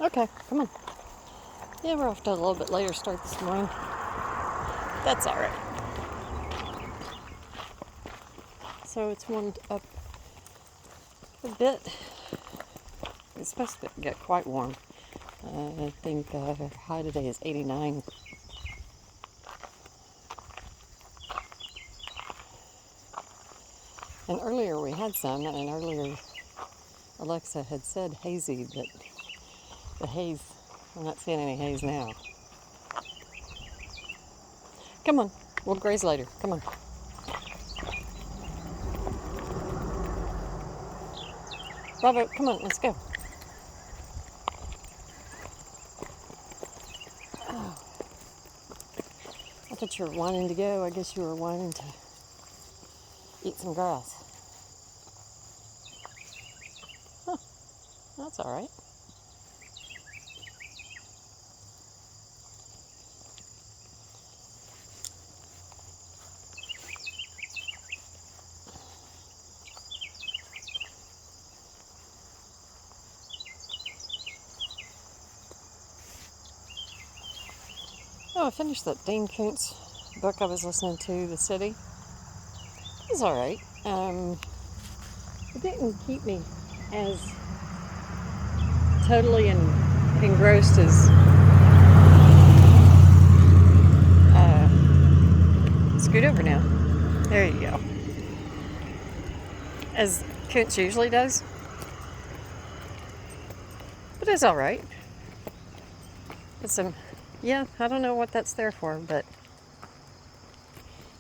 Okay, come on. Yeah, we're off to a little bit later start this morning. That's all right. So it's warmed up a bit. It's supposed to get quite warm. I think high today is 89. And earlier we had some, and earlier Alexa had said hazy, but the haze, I'm not seeing any haze now. Come on, we'll graze later. Come on. Bravo, come on, let's go. Oh, I thought you were wanting to go. I guess you were wanting to eat some grass. Huh, that's all right. Oh, I finished that Dean Koontz book I was listening to, The City. It was all right. It didn't keep me as totally engrossed as scoot over now. There you go. As Koontz usually does. But it's all right. It's yeah, I don't know what that's there for, but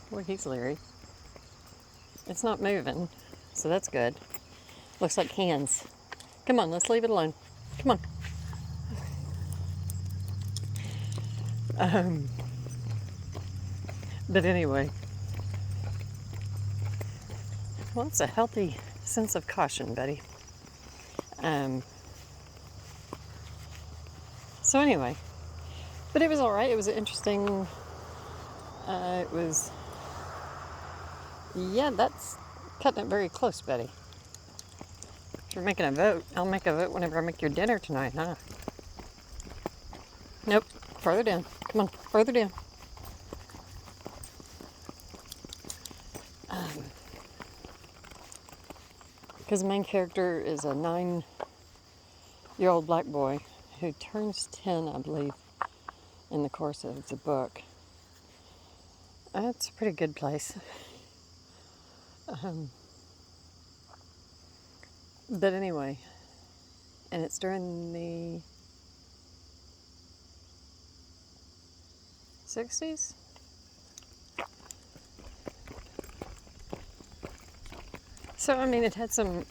boy, he's leery. It's not moving, so that's good. Looks like hands. Come on, let's leave it alone. Come on. But anyway, well, it's a healthy sense of caution, Betty. So anyway, but it was all right. It was interesting. It was, yeah, that's cutting it very close, Betty. If you're making a vote, I'll make a vote whenever I make your dinner tonight, huh? Nope, further down. Come on, further down. Because the main character is a 9-year-old black boy who turns 10, I believe, in the course of the book. It's a pretty good place. But anyway, and it's during the 60s? So I mean, it had some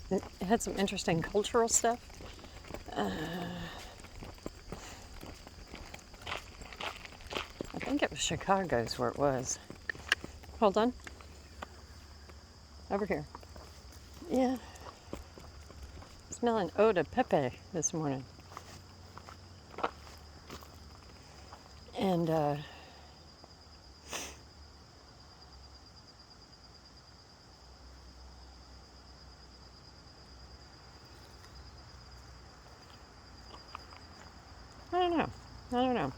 interesting cultural stuff. I think it was Chicago's where it was. Hold on. Over here. Yeah. Smelling eau de pepe this morning. And I don't know.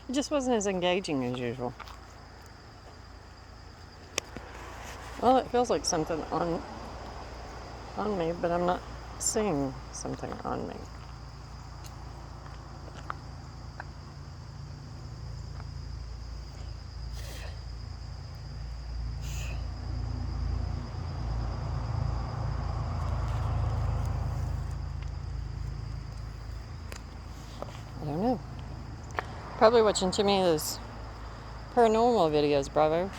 It just wasn't as engaging as usual. Well, it feels like something on me, but I'm not seeing something on me. I don't know. Probably watching too many of those paranormal videos, Bravo.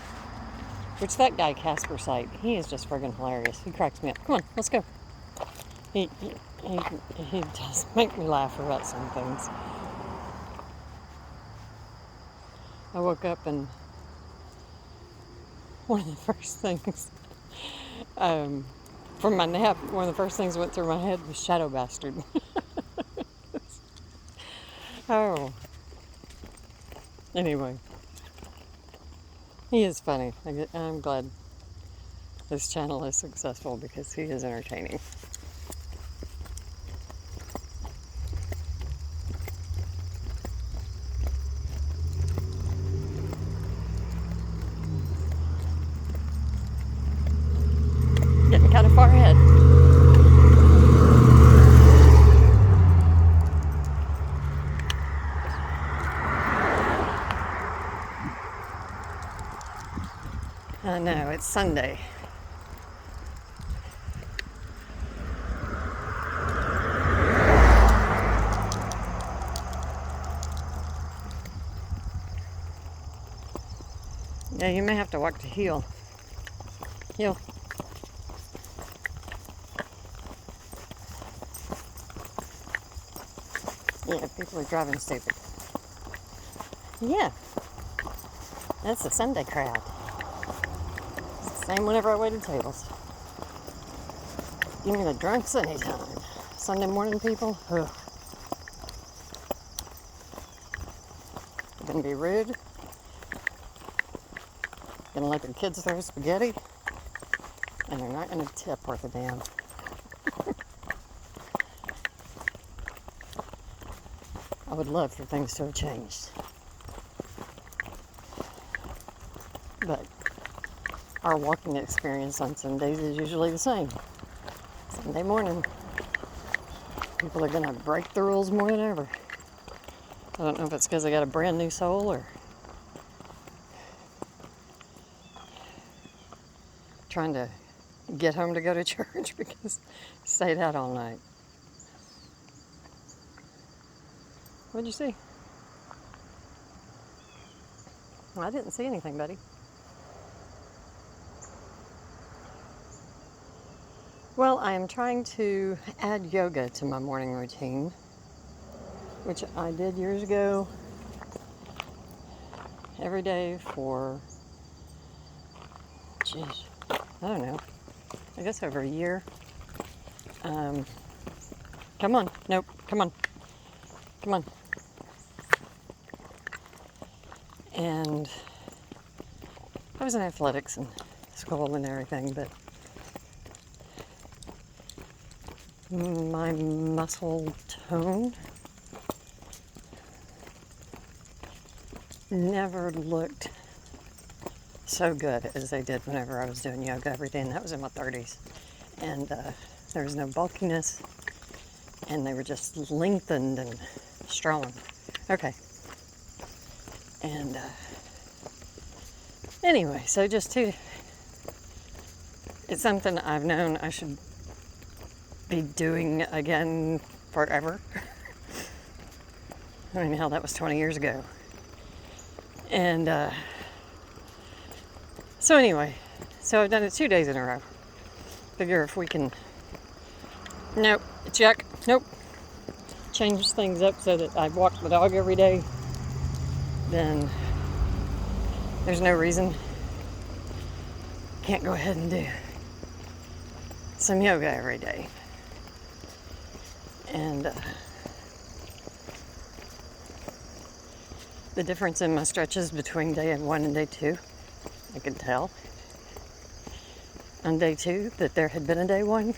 Which that guy, Casper Sight, he is just friggin' hilarious. He cracks me up. Come on, let's go. He does make me laugh about some things. I woke up and one of the first things from my nap, one of the first things that went through my head was Shadow Bastard. Oh. Anyway. He is funny. I'm glad this channel is successful because he is entertaining. it's Sunday. Yeah, you may have to walk to heel. Heel. Yeah, people are driving stupid. Yeah. That's the Sunday crowd. It's the same whenever I waited tables. Give me the drunks anytime. Sunday morning people, ugh. They're gonna be rude. Gonna let their kids throw spaghetti. And they're not gonna tip worth a damn. I would love for things to have changed. But our walking experience on Sundays is usually the same. Sunday morning, people are going to break the rules more than ever. I don't know if it's because they got a brand new soul or trying to get home to go to church because stayed out all night. What'd you see? Well, I didn't see anything, buddy. Well, I am trying to add yoga to my morning routine, which I did years ago, every day for, geez, I don't know, I guess over a year. Come on, nope, come on, come on. And I was in athletics and school and everything, but my muscle tone never looked so good as they did whenever I was doing yoga every day, and that was in my 30s. And there was no bulkiness, and they were just lengthened and strong. Okay. And anyway, so just to, it's something I've known I should be doing again forever. I mean, hell, that was 20 years ago. And so anyway, so I've done it 2 days in a row. Figure if we can, nope, check, nope, change things up so that I walk the dog every day, then there's no reason can't go ahead and do some yoga every day. And the difference in my stretches between day 1 and day 2, I could tell on day 2 that there had been a day 1.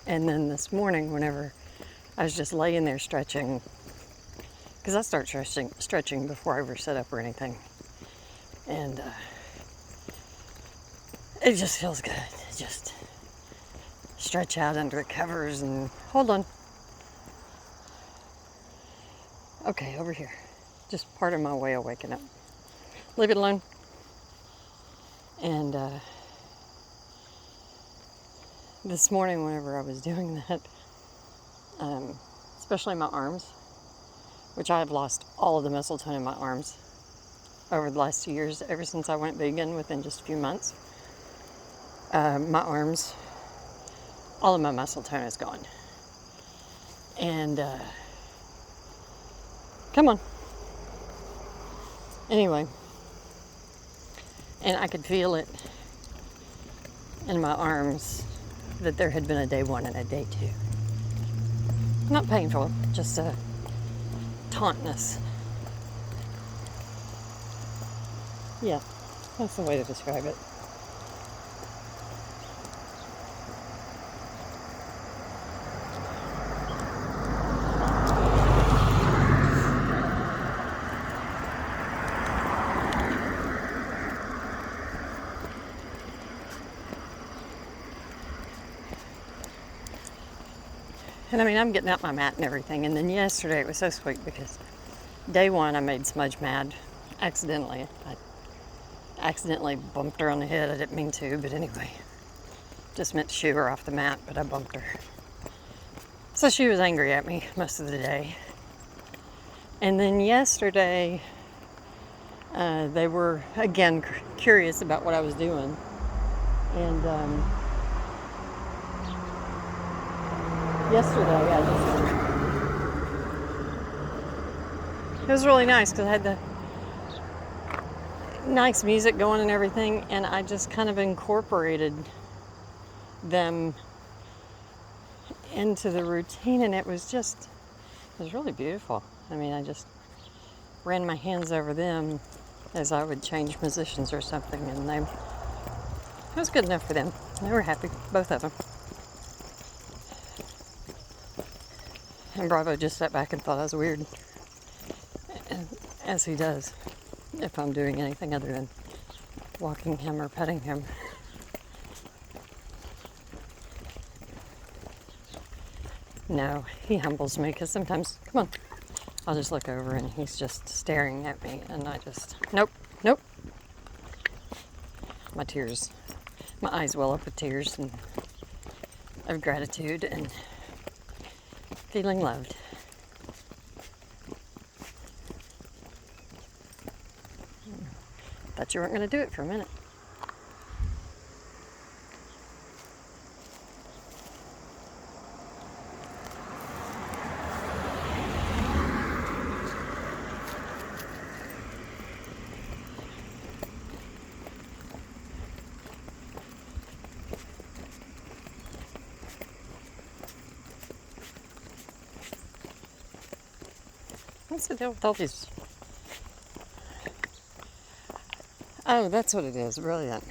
And then this morning, whenever I was just laying there stretching, because I start stretching before I ever sit up or anything, and it just feels good to just stretch out under the covers and hold on. Okay, over here. Just part of my way of waking up. Leave it alone. And this morning, whenever I was doing that, especially my arms, which I have lost all of the muscle tone in my arms over the last 2 years, ever since I went vegan within just a few months. My arms, all of my muscle tone is gone. And come on. Anyway, and I could feel it in my arms that there had been a day 1 and a day 2. Not painful, just a tautness. Yeah, that's the way to describe it. And I mean, I'm getting out my mat and everything. And then yesterday it was so sweet because Day one, I made Smudge mad accidentally. I accidentally bumped her on the head. I didn't mean to, but anyway. Just meant to shoo her off the mat, but I bumped her. So she was angry at me most of the day. And then yesterday, they were, again, curious about what I was doing. And yesterday, it was really nice because I had the nice music going and everything, and I just kind of incorporated them into the routine, and it was really beautiful. I mean, I just ran my hands over them as I would change positions or something, and it was good enough for them. They were happy, both of them. And Bravo just sat back and thought I was weird, as he does if I'm doing anything other than walking him or petting him. No, he humbles me because sometimes, come on, I'll just look over and he's just staring at me, and I just, nope. My eyes well up with tears and of gratitude and feeling loved. Thought you weren't going to do it for a minute. What's the deal with all these? Oh, that's what it is. Brilliant.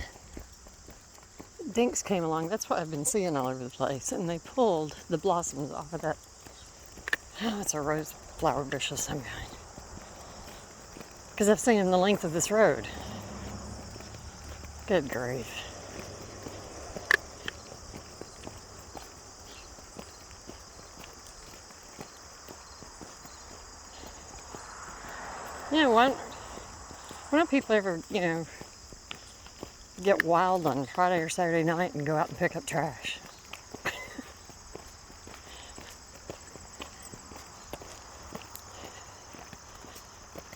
Dinks came along. That's what I've been seeing all over the place. And they pulled the blossoms off of that. Oh, it's a rose flower bush of some kind. Because I've seen them the length of this road. Good grief. Yeah, why don't people ever, get wild on Friday or Saturday night and go out and pick up trash?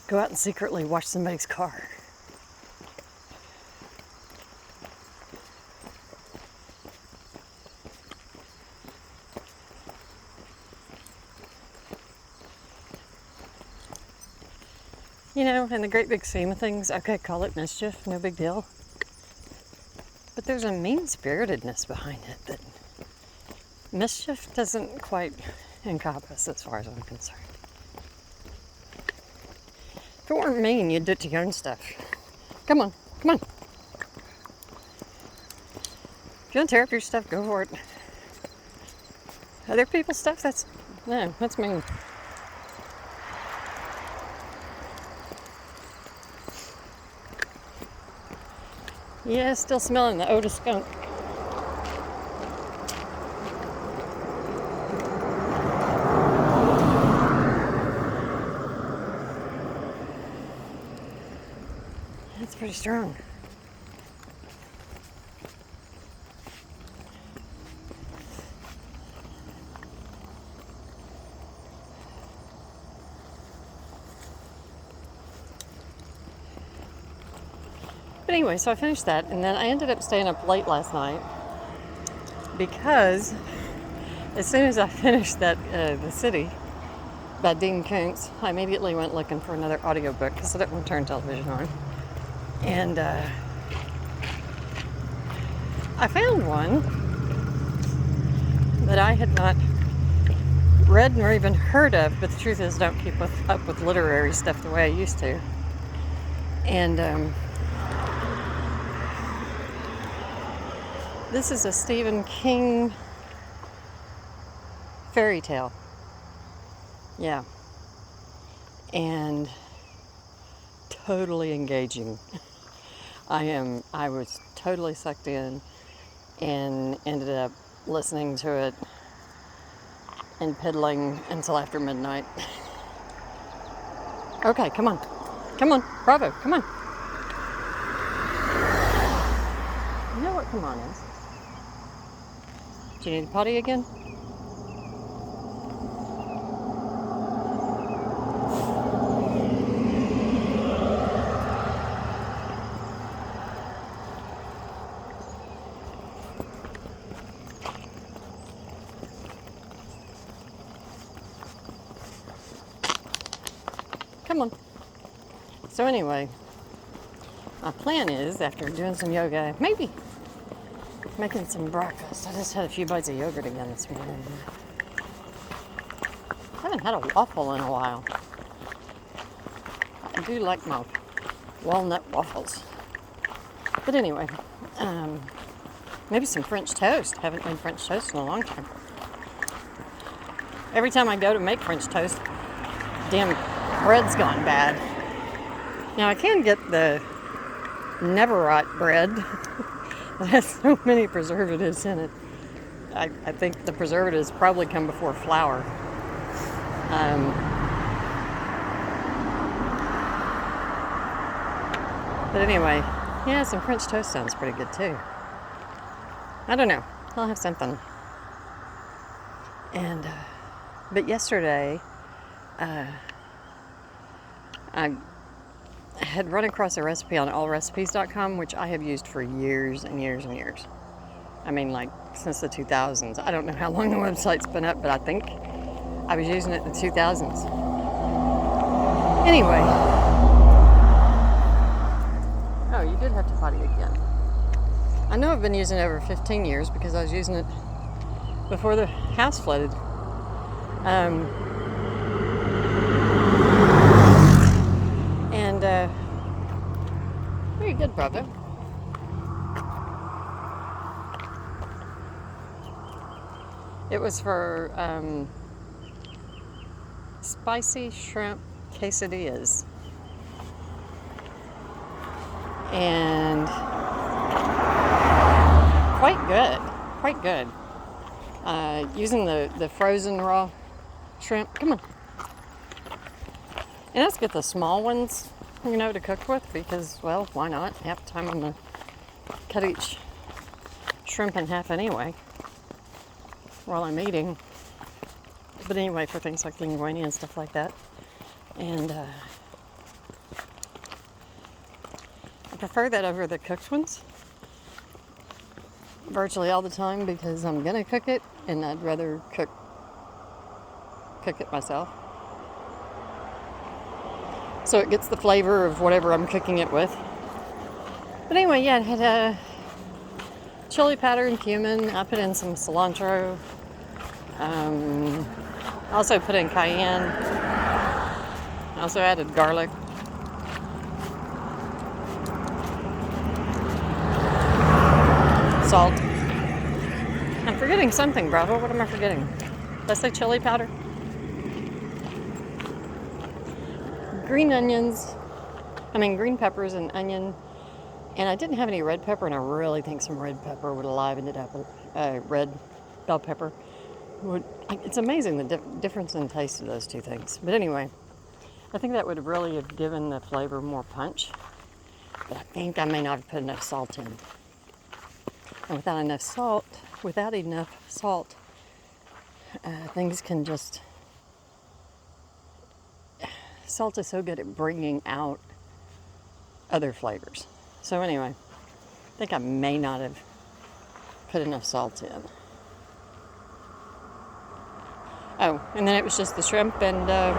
Go out and secretly wash somebody's car. In the great big scheme of things, okay, call it mischief, no big deal. But there's a mean-spiritedness behind it that mischief doesn't quite encompass as far as I'm concerned. If it weren't mean, you'd do it to your own stuff. Come on. If you want to tear up your stuff, go for it. Other people's stuff, that's mean. Yeah, still smelling the Otis skunk. That's pretty strong. But anyway, so I finished that, and then I ended up staying up late last night because as soon as I finished that The City by Dean Koontz, I immediately went looking for another audiobook because I didn't want to turn television on. And I found one that I had not read nor even heard of, but the truth is I don't keep up with literary stuff the way I used to. And this is a Stephen King fairy tale. Yeah. And totally engaging. I was totally sucked in and ended up listening to it and piddling until after midnight. Okay, come on. Come on, Bravo, come on. You know what come on is? Do you need a potty again? Come on. So anyway, my plan is, after doing some yoga, maybe making some breakfast. I just had a few bites of yogurt again this morning. I haven't had a waffle in a while. I do like my walnut waffles. But anyway, maybe some French toast. Haven't made French toast in a long time. Every time I go to make French toast, damn bread's gone bad. Now I can get the Never Rot bread that has so many preservatives in it. I think the preservatives probably come before flour. But anyway, yeah, some French toast sounds pretty good too. I don't know. I'll have something. And but yesterday, I had run across a recipe on allrecipes.com, which I have used for years and years and years. I mean, like, since the 2000s. I don't know how long the website's been up, but I think I was using it in the 2000s. Anyway. Oh, you did have to potty again. I know I've been using it over 15 years because I was using it before the house flooded. Very good, brother. It was for spicy shrimp quesadillas. And quite good. Using the frozen raw shrimp. Come on. And let's get the small ones, to cook with because, well, why not? Half the time I'm going to cut each shrimp in half anyway while I'm eating. But anyway, for things like linguine and stuff like that. And I prefer that over the cooked ones virtually all the time because I'm going to cook it and I'd rather cook it myself. So it gets the flavor of whatever I'm cooking it with. But anyway, yeah, it had chili powder and cumin. I put in some cilantro. I also put in cayenne. I also added garlic. Salt. I'm forgetting something, Bravo. What am I forgetting? Did I say chili powder? Green peppers and onion. And I didn't have any red pepper, and I really think some red pepper would have livened it up. Red bell pepper. It's amazing the difference in taste of those two things. But anyway, I think that would really have given the flavor more punch. But I think I may not have put enough salt in. And without enough salt, things can just... Salt is so good at bringing out other flavors. So anyway, I think I may not have put enough salt in. Oh, and then it was just the shrimp and a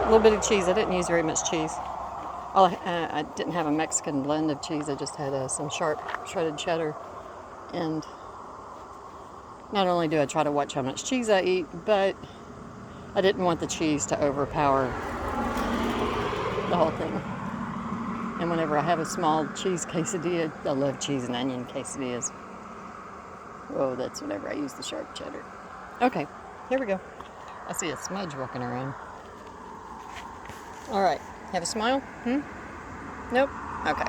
little bit of cheese. I didn't use very much cheese. I didn't have a Mexican blend of cheese. I just had some sharp shredded cheddar. And not only do I try to watch how much cheese I eat, but I didn't want the cheese to overpower the whole thing. And whenever I have a small cheese quesadilla, I love cheese and onion quesadillas. Oh, that's whenever I use the sharp cheddar. Okay, here we go. I see a smudge walking around. All right, have a smile? Nope? Okay.